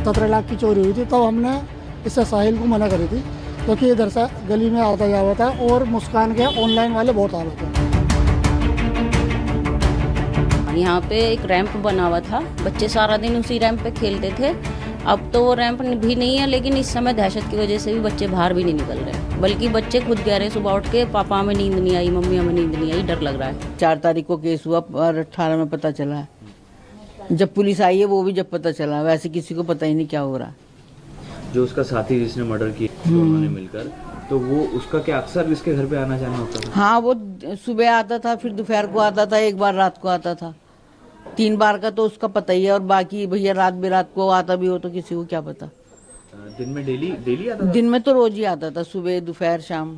17 लाख की चोरी हुई थी, तब हमने इससे साहिल को मना करी थी, क्योंकि इधर से गली में आता जाता था और मुस्कान के ऑनलाइन वाले बहुत आ रहे थे। यहाँ पे एक रैंप बना हुआ था, बच्चे सारा दिन उसी रैंप पे खेलते थे। अब तो वो रैंप भी नहीं है, लेकिन इस समय दहशत की वजह से भी बच्चे बाहर भी नहीं निकल रहे, बल्कि बच्चे खुद कह रहे सुबह उठ के पापा हमें नींद नहीं आई, मम्मी हमें नींद नहीं आई, डर लग रहा है। 4 तारीख को केस हुआ और 18 में पता चला है। जब पुलिस आई है वो भी जब पता चला, वैसे किसी को पता ही नहीं क्या हो रहा। जो उसका साथी जिसने मर्डर किया दोनों मिलकर, तो वो उसका क्या अक्सर इसके घर पे आना जाना होता था? हाँ, वो सुबह आता था, फिर दोपहर को आता था, एक बार रात को आता था। 3 बार का तो उसका पता ही है, और बाकी भैया रात बेरात को आता भी हो तो किसी को क्या पता। दिन में डेली आता था? दिन में तो रोज ही आता था, सुबह दोपहर शाम।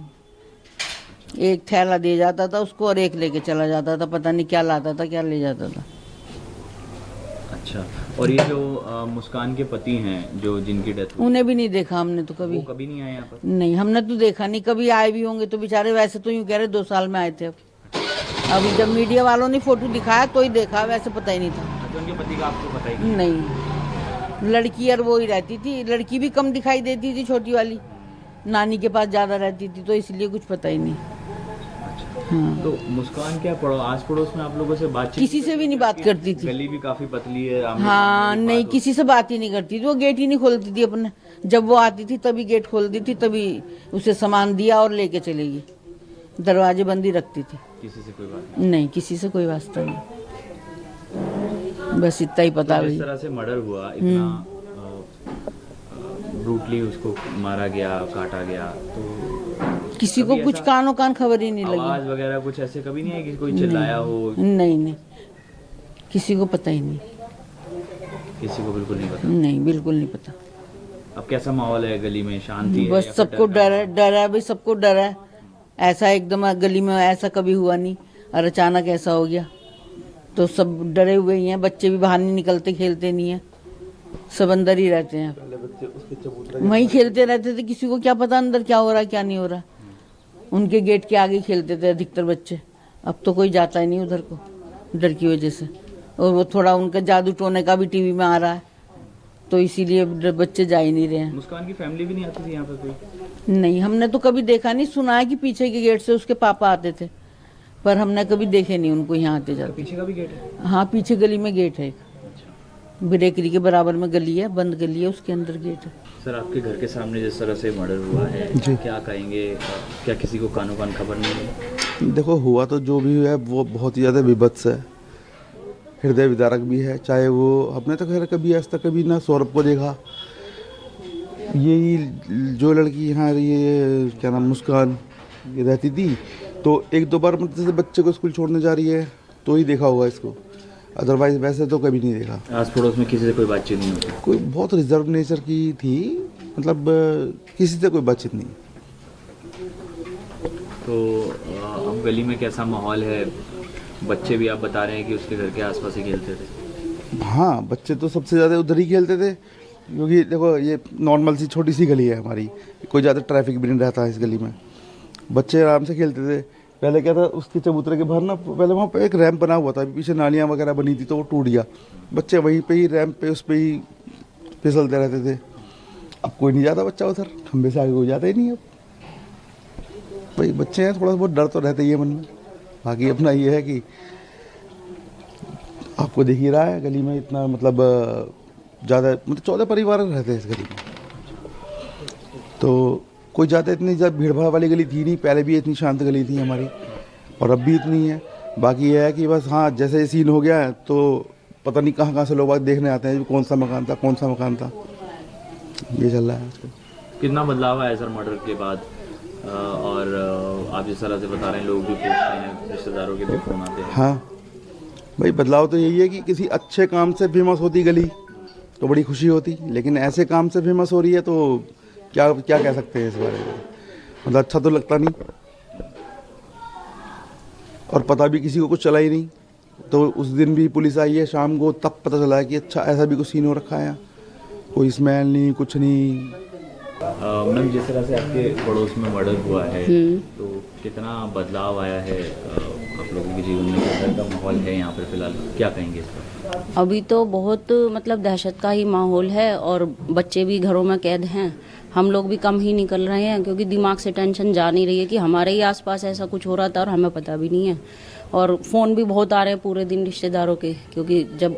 एक थैला दे जाता था उसको और एक लेके चला जाता था, पता नहीं क्या लाता था, क्या ले जाता था। अच्छा, और ये जो मुस्कान के पति हैं जो जिनकी डेथ हुई, उन्हें भी नहीं देखा हमने तो कभी। वो कभी नहीं आए यहाँ पर? नहीं, हमने तो देखा नहीं, कभी आए भी होंगे तो बेचारे, वैसे तो यूँ कह रहे 2 साल में आए थे। अभी जब मीडिया वालों ने फोटो दिखाया तो ही देखा, वैसे पता ही नहीं था। तो उनके पति का आपको पता ही नहीं, लड़की और वो ही रहती थी, लड़की भी कम दिखाई देती थी, छोटी वाली नानी के पास ज्यादा रहती थी, तो इसलिए कुछ पता ही नहीं। हाँ। तो मुस्कान क्या आस पड़ोस में आप लोगों से बातचीत? किसी से भी नहीं बात करती थी। गली भी काफी पतली है। हाँ, नहीं, किसी से बात ही नहीं करती थी, वो गेट ही नहीं खोलती थी अपने। जब वो आती थी तभी गेट खोलती थी, तभी उसे सामान दिया और लेके चलेगी, दरवाजे बंद ही रखती थी। किसी से कोई बात नहीं, किसी से कोई वास्ता नहीं, बस इतना ही पता। तो इस तरह से मर्डर हुआ, इतना ब्रूटली उसको मारा गया, काटा गया, तो किसी को कुछ कानों कान खबर ही नहीं लगी। आवाज वगैरह कुछ ऐसे कभी नहीं है कि कोई चिल्लाया हो? नहीं, किसी को पता ही नहीं। किसी को बिल्कुल नहीं पता? नहीं, बिल्कुल नहीं पता। अब कैसा माहौल है गली में? शांति है? बस सबको डर है भाई, सबको डर है। ऐसा एकदम गली में ऐसा कभी हुआ नहीं, और अचानक ऐसा हो गया तो सब डरे हुए ही हैं। बच्चे भी बाहर नहीं निकलते, खेलते नहीं है, सब अंदर ही रहते हैं, वहीं खेलते रहते थे। किसी को क्या पता अंदर क्या हो रहा है क्या नहीं हो रहा। उनके गेट के आगे खेलते थे अधिकतर बच्चे। अब तो कोई जाता ही नहीं उधर को, डर की वजह से। और वो थोड़ा उनका जादू टोने का भी टीवी में आ रहा है, तो इसीलिए बच्चे जा ही नहीं रहे हैं। मुस्कान की फैमिली भी नहीं आती थी यहाँ पे कोई? नहीं, हमने तो कभी देखा नहीं। सुना है कि पीछे के गेट से उसके पापा आते थे, पर हमने कभी देखे नहीं उनको यहाँ आते जाते। पीछे का भी गेट है? हाँ, पीछे गली में गेट है, ब्रेकरी के बराबर में गली है, बंद गली है, उसके अंदर गेट है। सर, आपके घर के सामने जिस तरह से मर्डर हुआ है, क्या कहेंगे? क्या किसी को कानों कान खबर नहीं है? देखो, हुआ तो जो भी है वो बहुत ही ज़्यादा विभत्स है, हृदय विदारक भी है। चाहे वो हमने तो खैर कभी आज तक कभी ना सौरभ को देखा, यही जो लड़की यहाँ ये क्या नाम मुस्कान ये रहती थी, तो 1-2 बार मतलब जैसे बच्चे को स्कूल छोड़ने जा रही है तो ही देखा होगा इसको, अदरवाइज वैसे तो कभी नहीं देखा। आस पड़ोस में किसी से कोई बातचीत नहीं होती? कोई बहुत रिजर्व नेचर की थी, मतलब किसी से कोई बातचीत नहीं। तो अब गली में कैसा माहौल है? बच्चे भी आप बता रहे हैं कि उसके घर के आसपास ही खेलते थे? हाँ, बच्चे तो सबसे ज़्यादा उधर ही खेलते थे, क्योंकि देखो ये नॉर्मल सी छोटी सी गली है हमारी, कोई ज़्यादा ट्रैफिक भी नहीं रहता है इस गली में। बच्चे आराम से खेलते थे। पहले क्या था, उसके चबूतरे के बाहर ना पहले वहाँ पे एक रैंप बना हुआ था, पीछे नालियाँ वगैरह बनी थी, तो वो टूट गया। बच्चे वहीं पे ही रैंप पे उस पे ही फिसलते रहते थे। अब कोई नहीं जाता बच्चा उधर, खंबे से आगे कोई जाता ही नहीं। अब भाई बच्चे हैं, थोड़ा बहुत डर तो रहता ही है मन में। बाकी अपना ये है कि आपको देख ही रहा है गली में इतना मतलब ज़्यादा मतलब 14 परिवार रहते हैं इस गली में, तो कोई ज़्यादा इतनी ज़्यादा भीड़ भाड़ वाली गली थी नहीं। पहले भी इतनी शांत गली थी हमारी, और अब भी इतनी है। बाकी ये है कि बस हाँ, जैसे ये सीन हो गया है तो पता नहीं कहाँ से लोग देखने आते हैं कौन सा मकान था, ये चल रहा है आजकल। कितना बदलाव आया सर मर्डर के बाद? और आप जिस तरह से बता रहे हैं, लोग भी पूछते हैं, रिश्तेदारों के भी फोन आते हैं। हाँ भाई, बदलाव तो यही है कि किसी अच्छे काम से फेमस होती गली तो बड़ी खुशी होती, लेकिन ऐसे काम से फेमस हो रही है तो क्या कह सकते हैं इस बारे में। मतलब अच्छा तो लगता नहीं, और पता भी किसी को कुछ चला ही नहीं। तो उस दिन भी पुलिस आई है शाम को, तब पता चला है कि अच्छा ऐसा भी कुछ सीन हो रखा है, कोई स्मेल नहीं, कुछ नहीं। मैम, जिस तरह से आपके पड़ोस में मर्डर हुआ है, तो कितना बदलाव आया है आप लोगों के जीवन में कैसा का माहौल है यहाँ पर फिलहाल, क्या कहेंगे इस पर? अभी तो बहुत मतलब दहशत का ही माहौल है और बच्चे भी घरों में कैद हैं। हम लोग भी कम ही निकल रहे हैं क्योंकि दिमाग से टेंशन जा नहीं रही है कि हमारे ही आसपास ऐसा कुछ हो रहा था और हमें पता भी नहीं है। और फ़ोन भी बहुत आ रहे हैं पूरे दिन रिश्तेदारों के, क्योंकि जब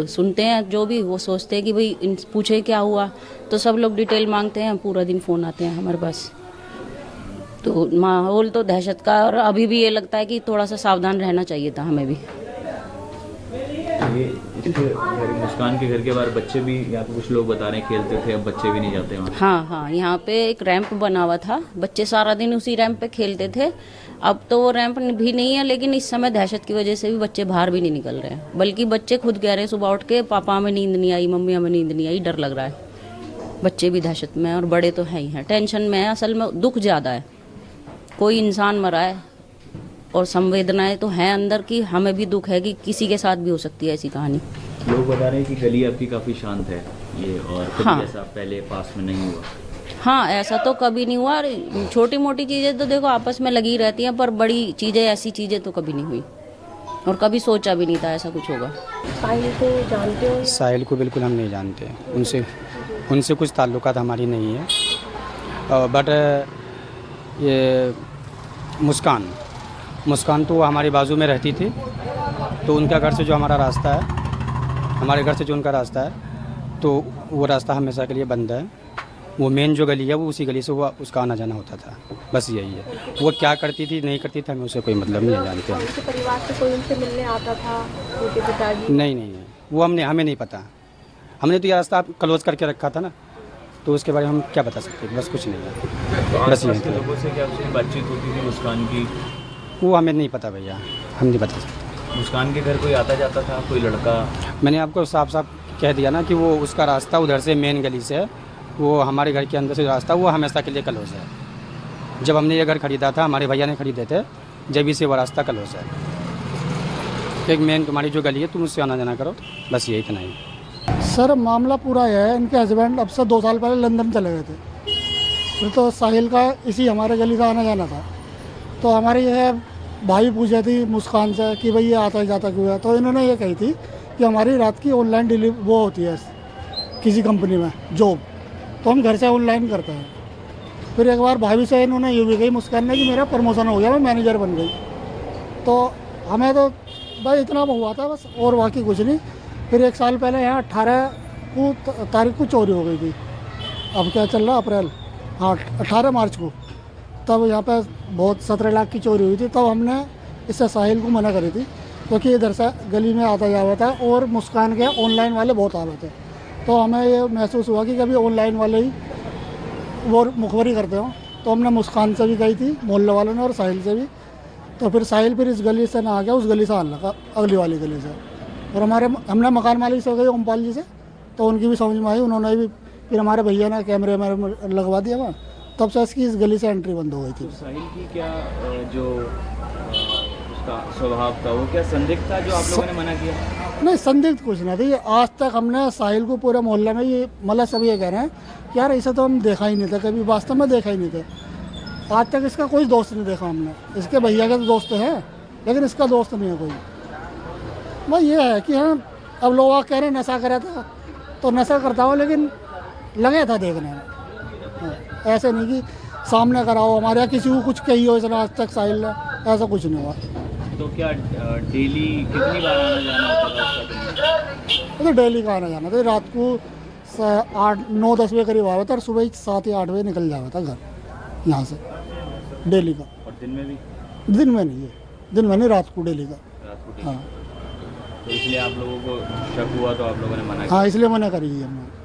सुनते हैं जो भी वो सोचते हैं कि भाई पूछे क्या हुआ, तो सब लोग डिटेल मांगते हैं, पूरा दिन फ़ोन आते हैं हमारे पास। तो माहौल तो दहशत का, और अभी भी ये लगता है कि थोड़ा सा सावधान रहना चाहिए था हमें भी। ये इसके मुस्कान के घर के बाहर बच्चे भी, यहाँ पे कुछ लोग बता रहे हैं खेलते थे, अब बच्चे भी नहीं जाते वहाँ। हाँ, यहाँ पे एक रैंप बना हुआ था, बच्चे सारा दिन उसी रैंप पे खेलते थे। अब तो वो रैंप भी नहीं है, लेकिन इस समय दहशत की वजह से भी बच्चे बाहर भी नहीं निकल रहे हैं। बल्कि बच्चे खुद कह रहे हैं सुबह उठ के, पापा हमें नींद नहीं आई, मम्मी हमें नींद नहीं आई, डर लग रहा है। बच्चे भी दहशत में हैं और बड़े तो हैं ही हैं, टेंशन में है। असल में दुख ज़्यादा है, कोई इंसान मरा है और संवेदनाएं तो हैं अंदर की, हमें भी दुख है कि किसी के साथ भी हो सकती है ऐसी कहानी। लोग बता रहे हैं कि गली आपकी काफ़ी शांत है ये, और कभी हाँ। ऐसा पहले पास में नहीं हुआ। हाँ, ऐसा तो कभी नहीं हुआ। छोटी मोटी चीज़ें तो देखो आपस में लगी रहती हैं, पर बड़ी चीज़ें, ऐसी चीज़ें तो कभी नहीं हुई और कभी सोचा भी नहीं था ऐसा कुछ होगा। साहिल को जानते हो? साहिल को बिल्कुल हम नहीं जानते, उनसे कुछ ताल्लुकात हमारी नहीं है। बट ये मुस्कान तो हमारे बाजू में रहती थी, तो उनका घर से जो हमारा रास्ता है, हमारे घर से जो उनका रास्ता है, तो वो रास्ता हमेशा के लिए बंद है। वो मेन जो गली है वो उसी गली से वो उसका आना जाना होता था, बस यही है। वो क्या करती थी नहीं करती थी हमें उससे कोई मतलब नहीं जानते हैं। उनके परिवार से कोई उनसे मिलने आता था, उनके पिताजी? नहीं, वो हमें नहीं पता। हमने तो ये रास्ता क्लोज करके रखा था ना, तो उसके बारे में हम क्या बता सकते हैं, बस कुछ नहीं है। बस ये लोगों से क्या उसकी बातचीत होती थी मुस्कान की? वो हमें नहीं पता भैया, हम नहीं बता सकते। मुस्कान के घर कोई आता जाता था, कोई लड़का? मैंने आपको साफ कह दिया ना कि वो उसका रास्ता उधर से मेन गली से है, वो हमारे घर के अंदर से रास्ता वो हमेशा के लिए क्लोज है। जब हमने ये घर खरीदा था, हमारे भैया ने खरीदे थे, जब से वो रास्ता क्लोज है। एक मेन तुम्हारी जो गली है तुम उससे आना जाना करो, बस यही इतना ही। सर मामला पूरा यह है, इनके हस्बैंड अब से 2 साल पहले लंदन चले गए थे, फिर तो साहिल का इसी हमारे गली से आना जाना था। तो हमारे ये भाई पूछे थी मुस्कान से कि भाई ये आता जाता क्यों है, तो इन्होंने ये कही थी कि हमारी रात की ऑनलाइन डिलीवरी वो होती है किसी कंपनी में जॉब, तो हम घर से ऑनलाइन करते हैं। फिर एक बार भाभी से इन्होंने ये भी कही मुस्कान ने कि मेरा प्रमोशन हो गया, मैं मैनेजर बन गई। तो हमें तो भाई इतना हुआ था बस, और बाकी कुछ नहीं। फिर 1 साल पहले यहाँ 18 तारीख को चोरी हो गई थी। अब क्या चल रहा अप्रैल, हाँ 18 मार्च को, तब यहाँ पे बहुत 17 लाख की चोरी हुई थी। तब हमने इससे साहिल को मना करी थी, क्योंकि इधर से गली में आता जावा था और मुस्कान के ऑनलाइन वाले बहुत आ रहे थे। तो हमें ये महसूस हुआ कि कभी ऑनलाइन वाले ही वो मुखबरी करते हो, तो हमने मुस्कान से भी कही थी, मोहल्ले वालों ने, और साहिल से भी। तो फिर साहिल फिर इस गली से ना आ गया, उस गली से आने लगा, अगली वाली गली से। और हमने मकान मालिक से गई ओमपाल जी से, तो उनकी भी समझ में आई, उन्होंने भी फिर हमारे भैया ने कैमरे में लगवा दिया वहाँ, तब से इसकी इस गली से एंट्री बंद हो गई थी। तो साहिल की क्या जो उसका स्वभाव था, वो क्या संदिग्ध था जो आप लोगों ने मना किया? नहीं, संदिग्ध कुछ नहीं थी। आज तक हमने साहिल को पूरे मोहल्ले में ये मतलब सब ये कह रहे हैं कि यार ऐसा तो हम देखा ही नहीं था, कभी वास्तव में देखा ही नहीं था। आज तक इसका कोई दोस्त नहीं देखा हमने। इसके भैया के तो दोस्त है, लेकिन इसका दोस्त नहीं है कोई। वह ये है कि हाँ, अब लोग कह रहे हैं नशा करा था, तो नशा करता हो, लेकिन लगे था देखने में। हाँ, ऐसे नहीं कि सामने कराओ हमारे यहाँ किसी को कुछ कही हो इसने आज तक साहिल ने, ऐसा कुछ नहीं हुआ। तो क्या डेली कितनी बार आना जाना होता था उसका? तो डेली का आना जाना था, रात को 8-9-10 बजे करीब आया था और सुबह 7 या 8 बजे निकल जाता था घर यहाँ से, डेली का। और दिन में भी? दिन में नहीं है, दिन में नहीं, रात को डेली का। रात को? हाँ, तो इसलिए आप लोगों को शक हुआ तो आप लोगों ने मना किया? हाँ, इसलिए मना करी है हमने।